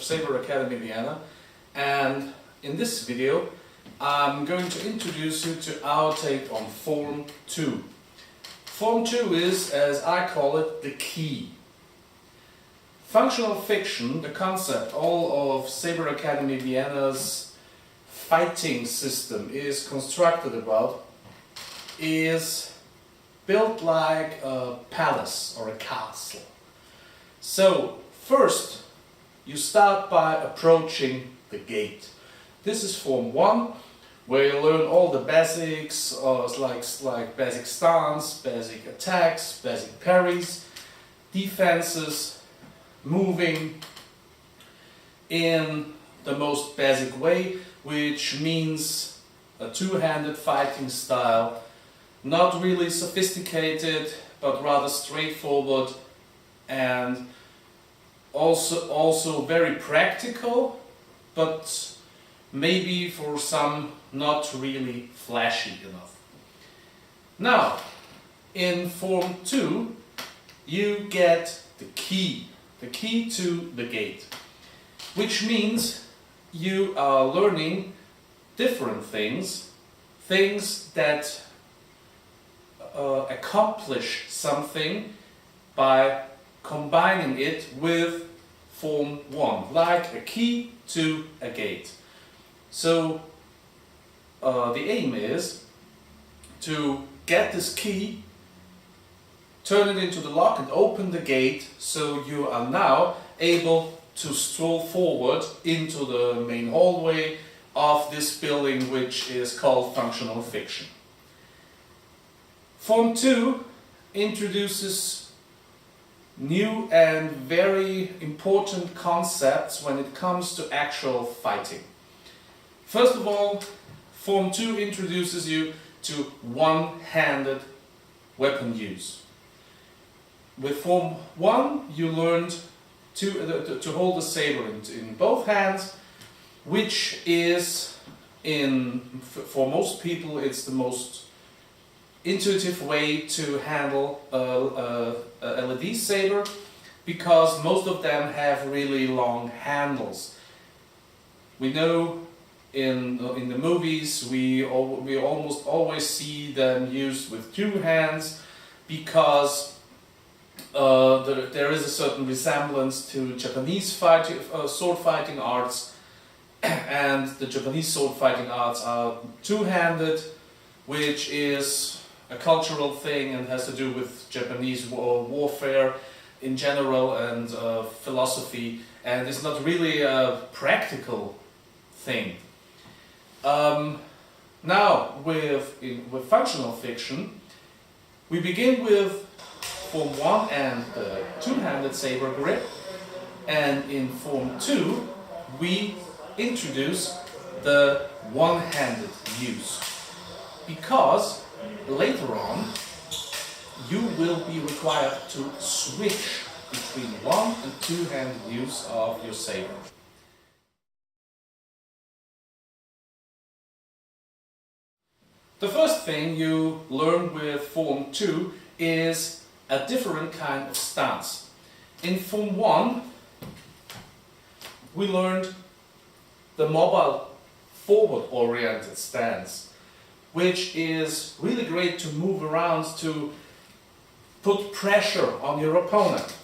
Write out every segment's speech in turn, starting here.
SaberAcademy Vienna, and in this video I'm going to introduce you to our take on Form 2. Form 2 is, as I call it, the key. Functional fiction, the concept, all of SaberAcademy Vienna's fighting system is constructed about, is built like a palace or a castle. So first you start by approaching the gate. This is Form 1, where you learn all the basics, like basic stance, basic attacks, basic parries, defenses, moving in the most basic way, which means a two-handed fighting style, not really sophisticated but rather straightforward, and also very practical, but maybe for some not really flashy enough. Now, in Form 2 you get the key to the gate, which means you are learning different things that accomplish something by combining it with Form 1, like a key to a gate. So the aim is to get this key, turn it into the lock and open the gate, so you are now able to stroll forward into the main hallway of this building, which is called functional fiction. Form 2 introduces new and very important concepts when it comes to actual fighting. First of all, Form 2 introduces you to one-handed weapon use. With Form 1 you learned to hold the saber in both hands, which is, for most people, it's the most intuitive way to handle a LED saber, because most of them have really long handles. We know in the movies we almost always see them used with two hands, because there is a certain resemblance to Japanese sword fighting arts, and the Japanese sword fighting arts are two-handed, which is a cultural thing and has to do with Japanese warfare in general and philosophy, and it's not really a practical thing. Now with functional fiction we begin with Form 1 and the two-handed saber grip, and in Form 2 we introduce the one-handed use, because later on you will be required to switch between one and two-handed use of your saber. The first thing you learn with Form 2 is a different kind of stance. In Form 1 we learned the mobile forward-oriented stance, which is really great to move around, to put pressure on your opponent.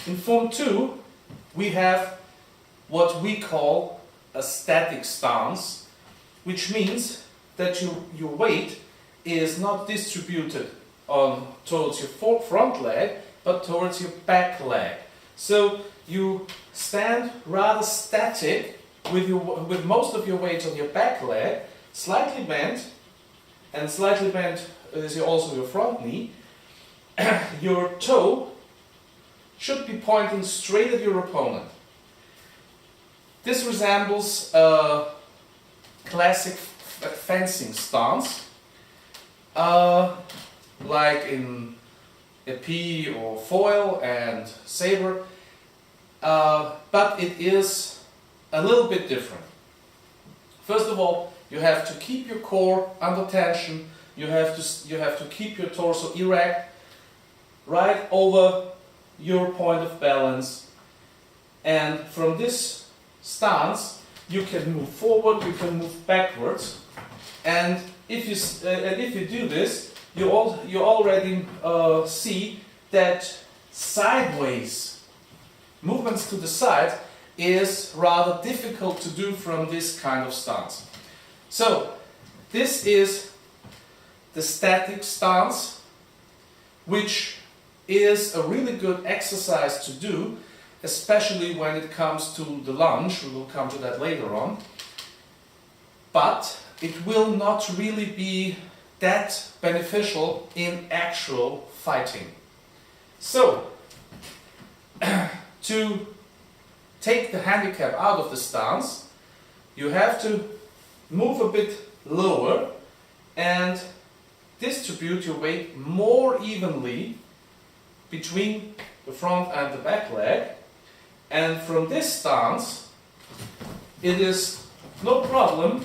In Form 2 we have what we call a static stance, which means that your weight is not distributed towards your front leg, but towards your back leg. So you stand rather static with most of your weight on your back leg, slightly bent, and slightly bent is also your front knee. Your toe should be pointing straight at your opponent. This resembles a classic fencing stance, like in épée or foil and saber, but it is a little bit different. First of all, you have to keep your core under tension. You have to keep your torso erect, right over your point of balance. And from this stance, you can move forward, you can move backwards. And if you do this, you already see that sideways movements to the side is rather difficult to do from this kind of stance. So this is the static stance, which is a really good exercise to do, especially when it comes to the lunge. We will come to that later on. But it will not really be that beneficial in actual fighting. So, to take the handicap out of the stance, you have to move a bit lower and distribute your weight more evenly between the front and the back leg. And from this stance, it is no problem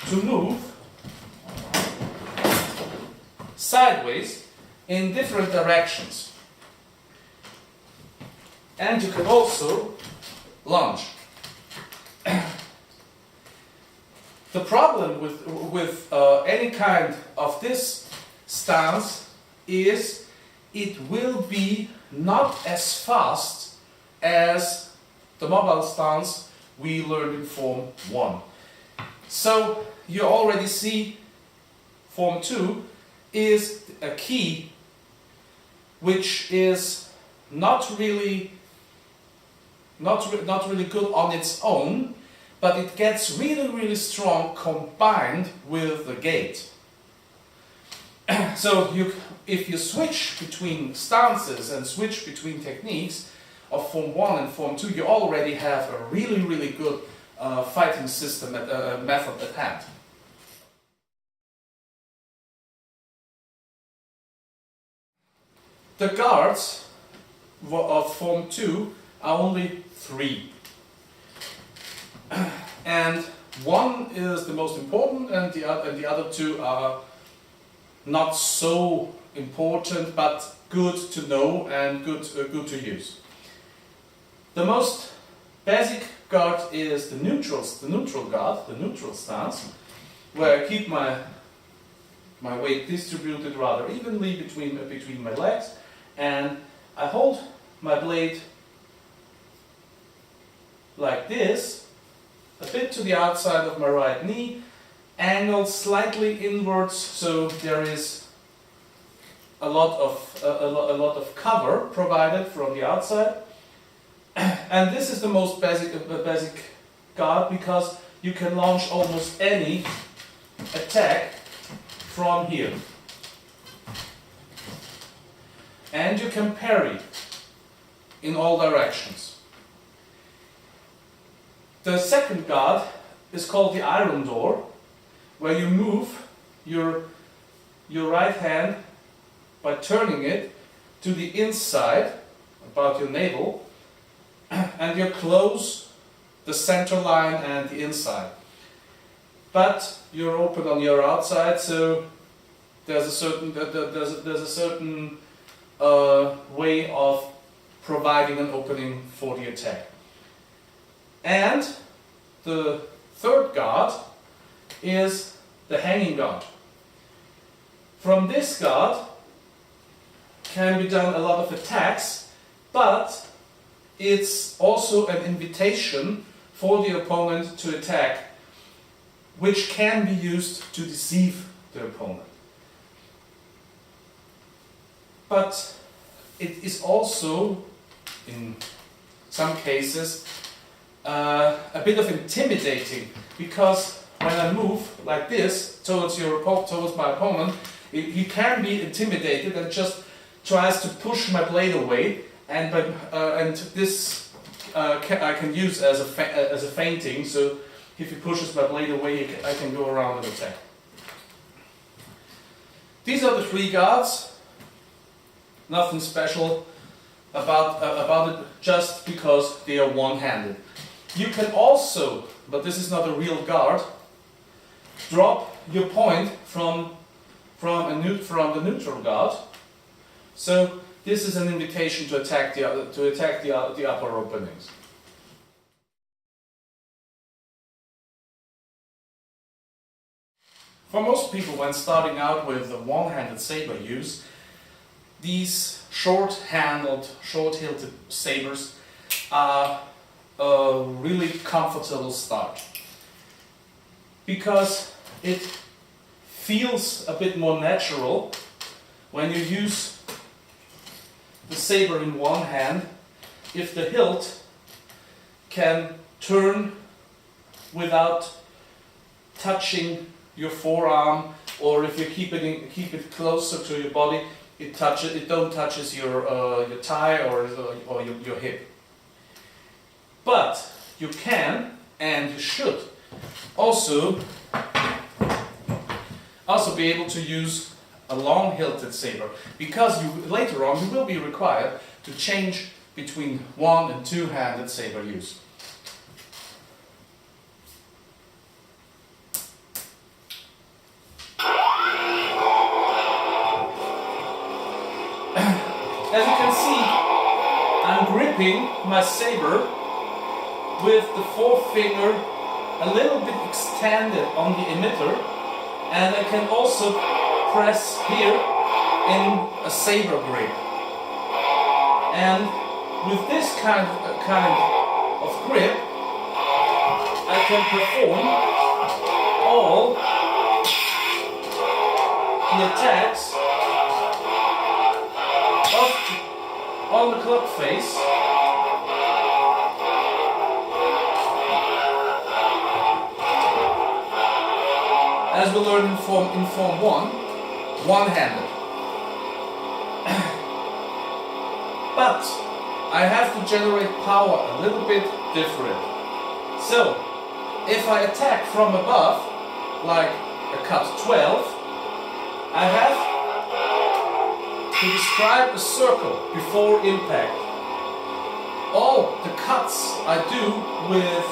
to move sideways in different directions. And you can also lunge. The problem with any kind of this stance is it will be not as fast as the mobile stance we learned in Form 1. So you already see Form 2 is a key which is not really good on its own, but it gets really strong combined with the gait. So if you switch between stances and switch between techniques of Form 1 and Form 2, you already have a really good fighting system, method at hand. The guards of Form 2 are only 3. And one is the most important, and the other two are not so important, but good to know and good to use. The most basic guard is the neutral guard, the neutral stance, where I keep my weight distributed rather evenly between my legs, and I hold my blade like this, a bit to the outside of my right knee, angled slightly inwards, so there is a lot of cover provided from the outside. And this is the most basic guard, because you can launch almost any attack from here. And you can parry in all directions. The second guard is called the iron door, where you move your right hand by turning it to the inside, about your navel, and you close the center line and the inside. But you're open on your outside, so there's a certain way of providing an opening for the attack. And the third guard is the hanging guard. From this guard can be done a lot of attacks, but it's also an invitation for the opponent to attack, which can be used to deceive the opponent. But it is also, in some cases, a bit of intimidating, because when I move like this towards my opponent, he can be intimidated and just tries to push my blade away, and this I can use as a feinting. So if he pushes my blade away, I can go around and attack. These are the 3 guards. Nothing special about it, just because they are one-handed. You can also, but this is not a real guard, drop your point from the neutral guard. So this is an invitation to attack the upper openings. For most people, when starting out with a one-handed saber use, these short-handled, short-hilted sabers are a really comfortable start, because it feels a bit more natural when you use the saber in one hand, if the hilt can turn without touching your forearm, or if you keep it closer to your body, it don't touches your thigh or your hip. But you can and you should also be able to use a long hilted saber, because later on you will be required to change between one and two-handed saber use. As you can see, I'm gripping my saber with the forefinger a little bit extended on the emitter, and I can also press here in a saber grip. And with this kind of grip, I can perform all the attacks on the club face, as we learned in Form 1, one-handed. But I have to generate power a little bit different. So, if I attack from above, like a cut 12, I have to describe a circle before impact. All the cuts I do with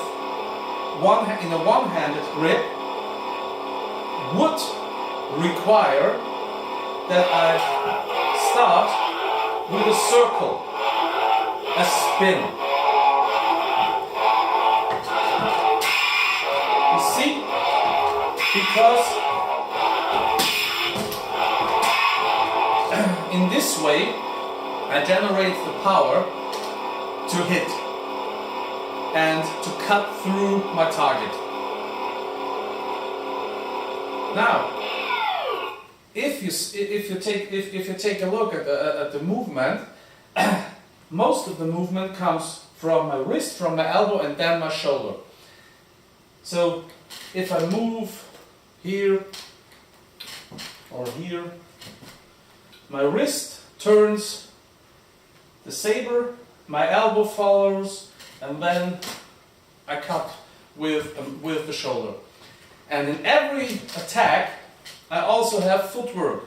in a one-handed grip would require that I start with a circle, a spin. You see? Because in this way I generate the power to hit and to cut through my target. Now, if you take a look at the movement, most of the movement comes from my wrist, from my elbow, and then my shoulder. So if I move here or here, my wrist turns the saber, my elbow follows, and then I cut with the shoulder. And in every attack I also have footwork,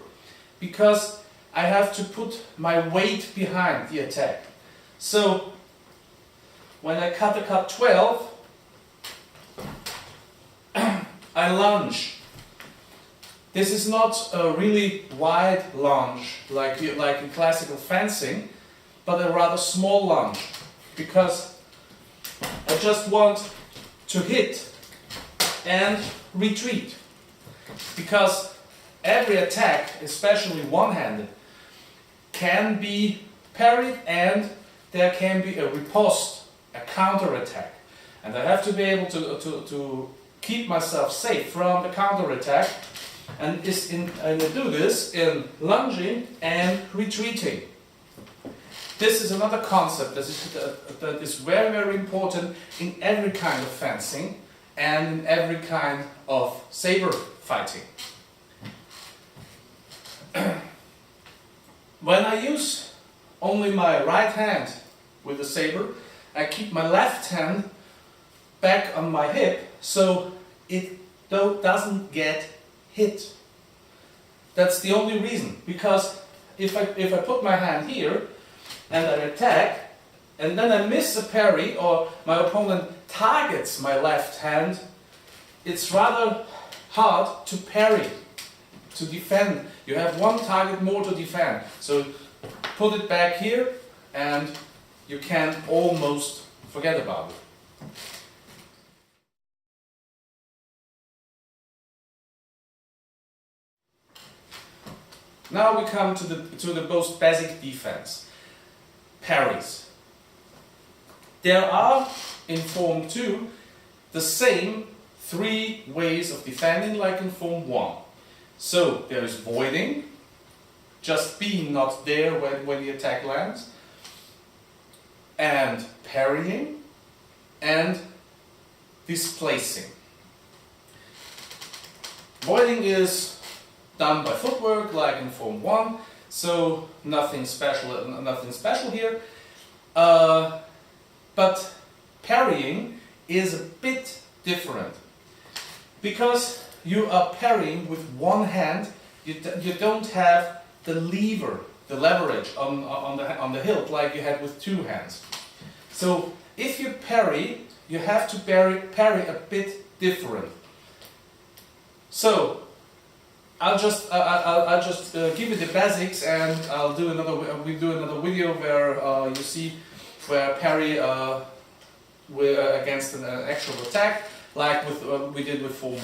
because I have to put my weight behind the attack. So when I cut a cut 12, I lunge. This is not a really wide lunge like in classical fencing, but a rather small lunge, because I just want to hit and retreat. Because every attack, especially one-handed, can be parried, and there can be a riposte, a counter-attack. And I have to be able to keep myself safe from the counter-attack, and I do this in lunging and retreating. This is another concept that is very, very important in every kind of fencing and in every kind of saber fighting. When I use only my right hand with the saber, I keep my left hand back on my hip so it doesn't get hit. That's the only reason, because if I put my hand here and I attack, and then I miss a parry, or my opponent targets my left hand, it's rather hard to parry, to defend. You have one target more to defend. So put it back here and you can almost forget about it. Now we come to the most basic defense. Parries. There are, in Form 2, the same 3 ways of defending like in Form 1. So there is voiding, just being not there when the attack lands, and parrying, and displacing. Voiding is done by footwork like in Form 1, so nothing special here. But parrying is a bit different, because you are parrying with one hand. You don't have the leverage on the hilt like you had with 2 hands. So if you parry, you have to parry a bit different. So I'll just give you the basics, and we'll do another video where you see where parry against an actual attack, like we did with Form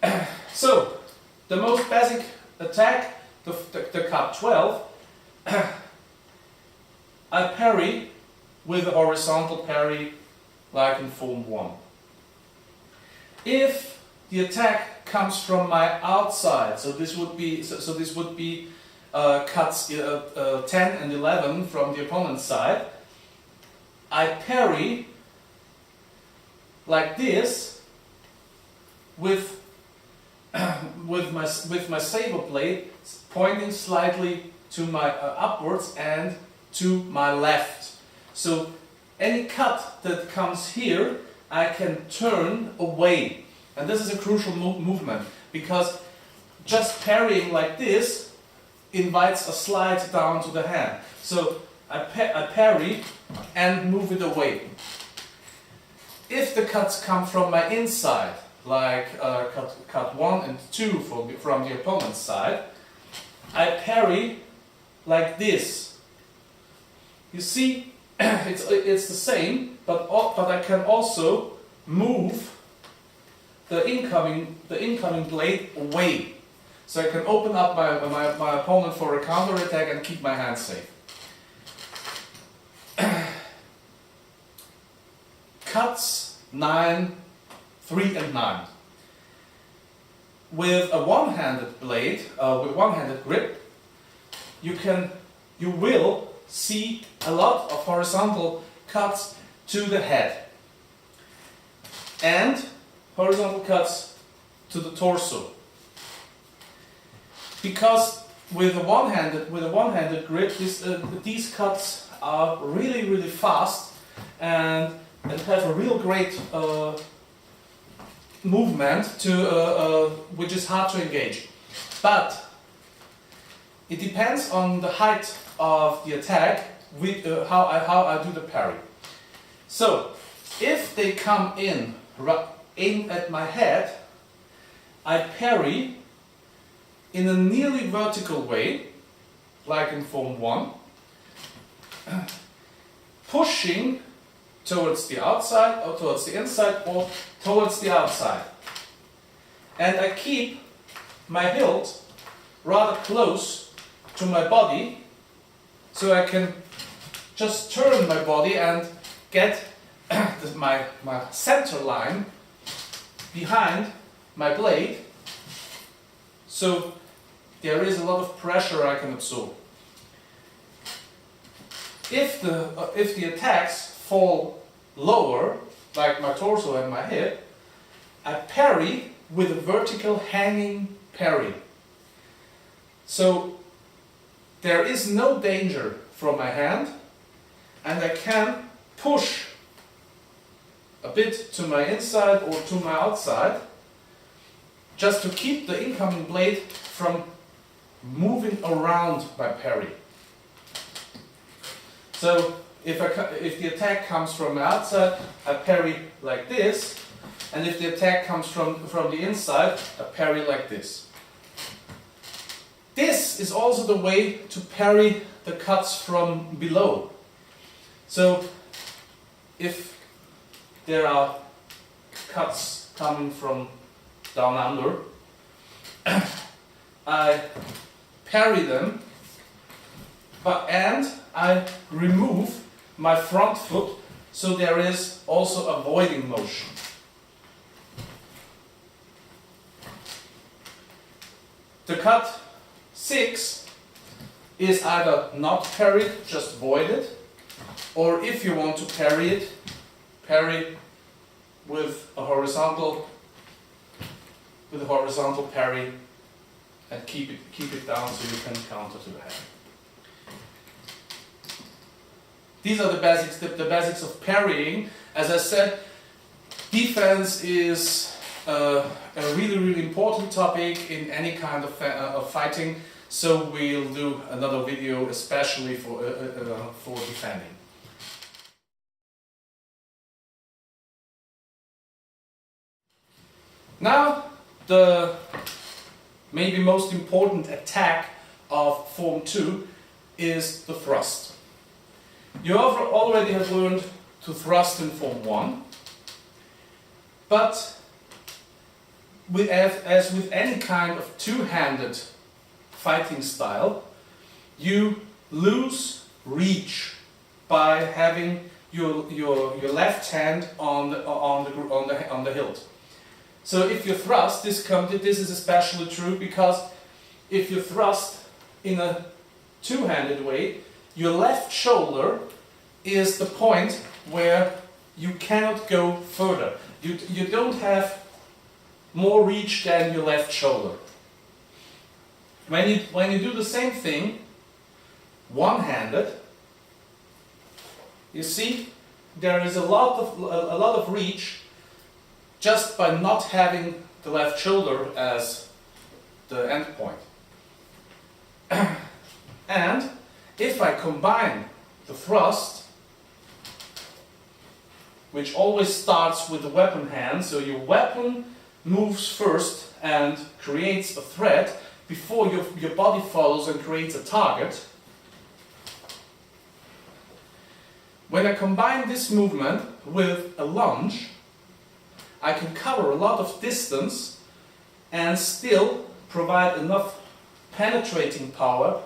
1. So the most basic attack, the cut 12, I parry with a horizontal parry like in Form 1. If the attack comes from my outside, so this would be cuts 10 and 11 from the opponent's side, I parry like this with my saber blade pointing slightly to my upwards and to my left. So any cut that comes here, I can turn away. And this is a crucial movement, because just parrying like this invites a slide down to the hand. So I parry and move it away. If the cuts come from my inside, like cut 1 and 2 from the opponent's side, I parry like this. You see, it's the same, but I can also move the incoming blade away. So I can open up my opponent for a counter attack and keep my hand safe. Cuts 9, 3 and 9. With a one-handed blade, with one-handed grip, you will see a lot of horizontal cuts to the head and horizontal cuts to the torso. Because with a one-handed grip, these cuts are really fast and have a real great movement which is hard to engage. But it depends on the height of the attack with how I do the parry. So if they come in at my head, I parry in a nearly vertical way, like in Form 1, pushing towards the outside, or towards the inside, or towards the outside. And I keep my hilt rather close to my body, so I can just turn my body and get my center line behind my blade, so there is a lot of pressure I can absorb. If the attacks fall lower, like my torso and my hip, I parry with a vertical hanging parry. So there is no danger from my hand, and I can push a bit to my inside or to my outside, just to keep the incoming blade from moving around my parry. So if the attack comes from the outside, I parry like this, and if the attack comes from the inside, I parry like this. This is also the way to parry the cuts from below. So if there are cuts coming from down under, I parry them, and I remove my front foot, so there is also a voiding motion. The cut 6 is either not parried, just voided, or if you want to parry it, parry with a horizontal parry and keep it down so you can counter to the head. These are the basics of parrying. As I said, defense is a really important topic in any kind of fighting. So we'll do another video especially for defending. Now, the maybe most important attack of Form 2 is the thrust. You already have learned to thrust in Form 1, but as with any kind of two-handed fighting style, you lose reach by having your left hand on the hilt. So if you thrust, this is especially true because if you thrust in a two-handed way, your left shoulder is the point where you cannot go further. You don't have more reach than your left shoulder. When you do the same thing, one-handed, you see there is a lot of reach just by not having the left shoulder as the end point. And if I combine the thrust, which always starts with the weapon hand, so your weapon moves first and creates a threat before your body follows and creates a target. When I combine this movement with a lunge, I can cover a lot of distance and still provide enough penetrating power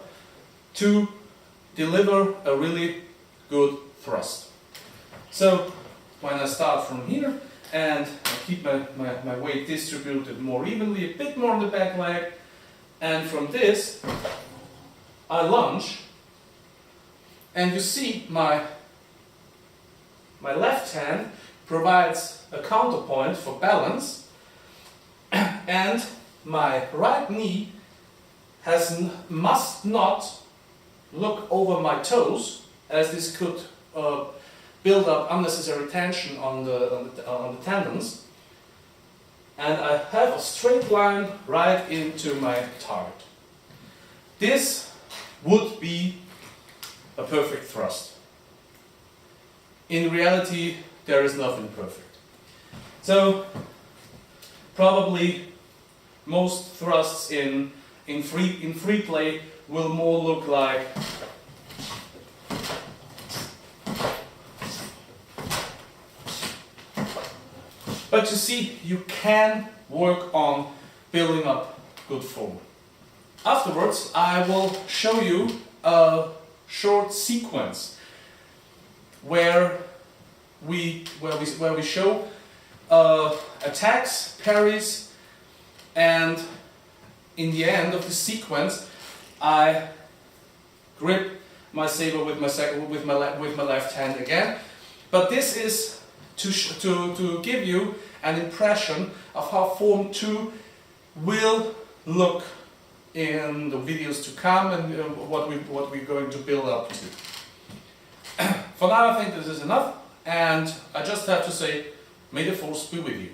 to deliver a really good thrust. So when I start from here and I keep my weight distributed more evenly, a bit more on the back leg, and from this I lunge, and you see my left hand provides a counterpoint for balance, and my right knee must not look over my toes, as this could build up unnecessary tension on the tendons, and I have a straight line right into my target. This would be a perfect thrust. In reality, there is nothing perfect. So probably most thrusts in free play will more look like but you see, you can work on building up good form. Afterwards, I will show you a short sequence where we show attacks, parries, and in the end of the sequence, I grip my saber with my left hand again. But this is to give you an impression of how Form 2 will look in the videos to come and what we're going to build up to. For now, I think this is enough, and I just have to say, may the force be with you.